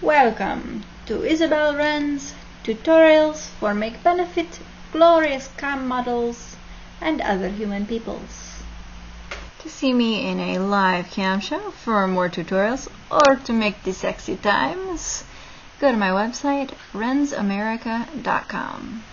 Welcome to Isabel Wren's tutorials for make benefit glorious cam models and other human peoples. To see me in a live cam show for more tutorials or to make the sexy times, go to my website wrensamerica.com.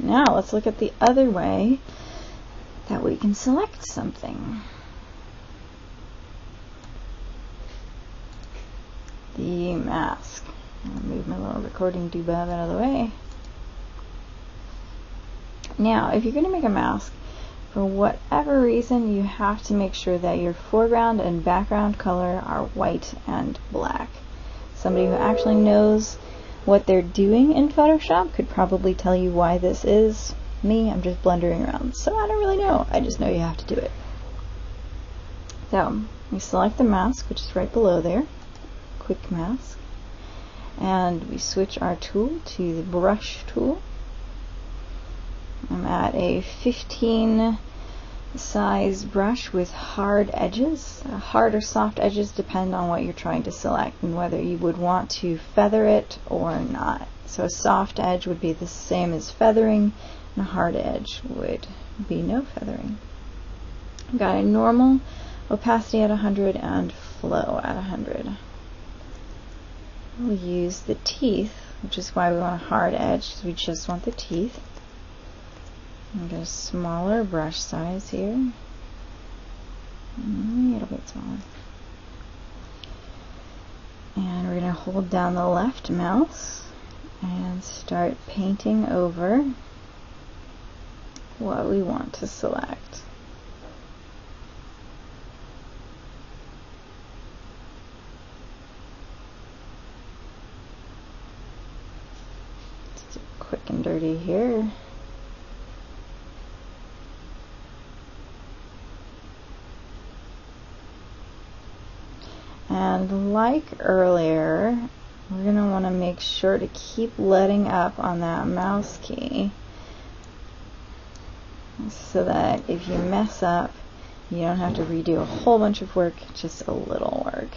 Now let's look at the other way that we can select something. The mask. I'll move my little recording doobab out of the way. Now, if you're going to make a mask, for whatever reason, you have to make sure that your foreground and background color are white and black. Somebody who actually knows what they're doing in Photoshop could probably tell you why this is. Me, I'm just blundering around, so I don't really know. I just know you have to do it. So, we select the mask, which is right below there, quick mask, and we switch our tool to the brush tool. I'm at a 15 size brush with hard edges. Hard or soft edges depend on what you're trying to select and whether you would want to feather it or not. So a soft edge would be the same as feathering, and a hard edge would be no feathering. I've got a normal opacity at 100 and flow at 100. We'll use the teeth, which is why we want a hard edge, because we just want the teeth. I'll get a smaller brush size here, a little bit smaller, and we're going to hold down the left mouse and start painting over what we want to select. Just quick and dirty here. And like earlier, we're going to want to make sure to keep letting up on that mouse key so that if you mess up, you don't have to redo a whole bunch of work, just a little work.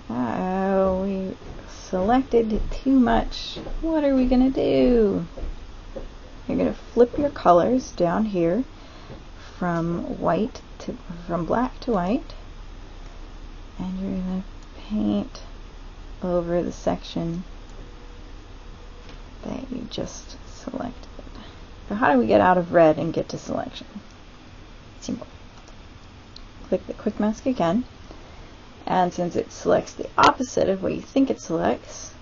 Uh-oh, we selected too much. What are we going to do? You're going to flip your colors down here from black to white, and you're going to paint over the section that you just selected. So how do we get out of red and get to selection? Simple. Click the quick mask again, and since it selects the opposite of what you think it selects,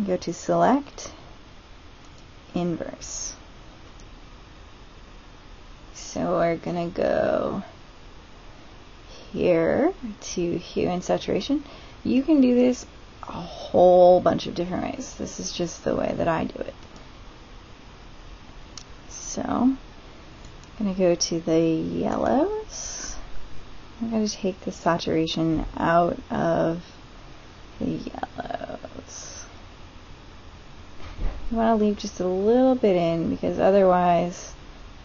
go to select inverse. So we're going to go here to hue and saturation. You can do this a whole bunch of different ways. This is just the way that I do it. So I'm going to go to the yellows. I'm going to take the saturation out of the yellows. You want to leave just a little bit in because otherwise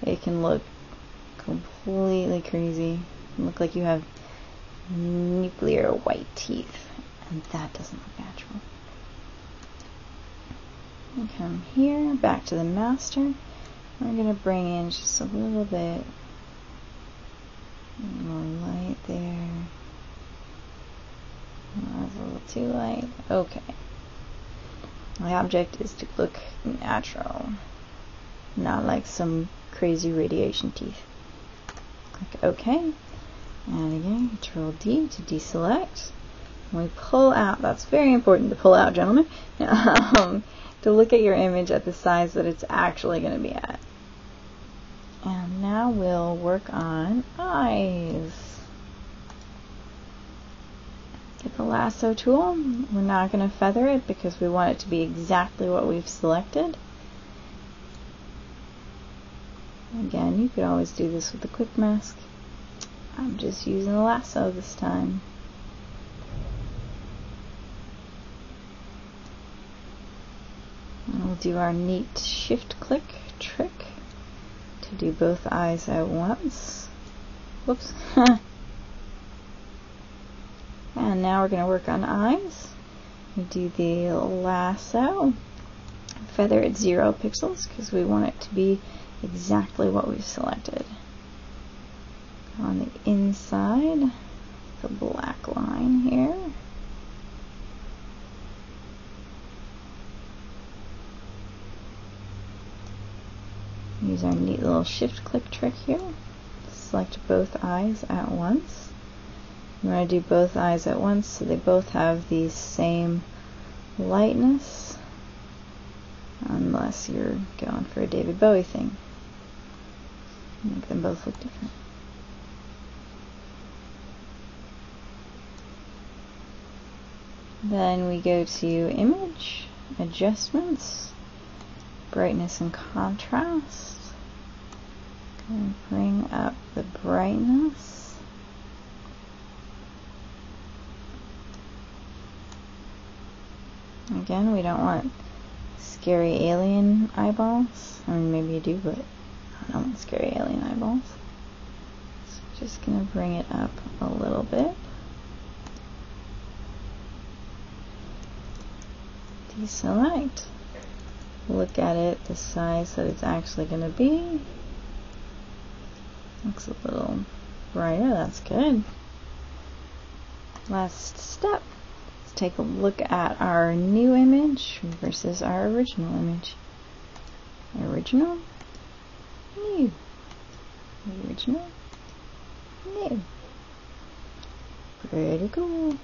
it can look completely crazy. Look like you have nuclear white teeth, and that doesn't look natural. And come here, back to the master. We're going to bring in just a little bit more light there. That's a little too light. Okay. My object is to look natural, not like some crazy radiation teeth. Click OK, and again Control D to deselect. When we pull out, that's very important to pull out, gentlemen, to look at your image at the size that it's actually going to be at. And now we'll work on eyes. Get the lasso tool. We're not going to feather it because we want it to be exactly what we've selected. Again, you could always do this with the quick mask. I'm just using the lasso this time. And we'll do our neat shift click trick to do both eyes at once. Whoops. And now we're going to work on eyes. We do the lasso, feather at 0 pixels because we want it to be exactly what we've selected. On the inside, the black line here. Use our neat little shift click trick here. Select both eyes at once. You want to do both eyes at once so they both have the same lightness, unless you're going for a David Bowie thing. Make them both look different. Then we go to Image, Adjustments, Brightness and Contrast. And bring up the brightness. Again, we don't want scary alien eyeballs. I mean, maybe you do, but I don't want scary alien eyeballs. So just going to bring it up a little bit. Deselect. Look at it, the size that it's actually going to be. Looks a little brighter, that's good. Last step. Let's take a look at our new image versus our original image. Original, new. Original, new. Pretty cool.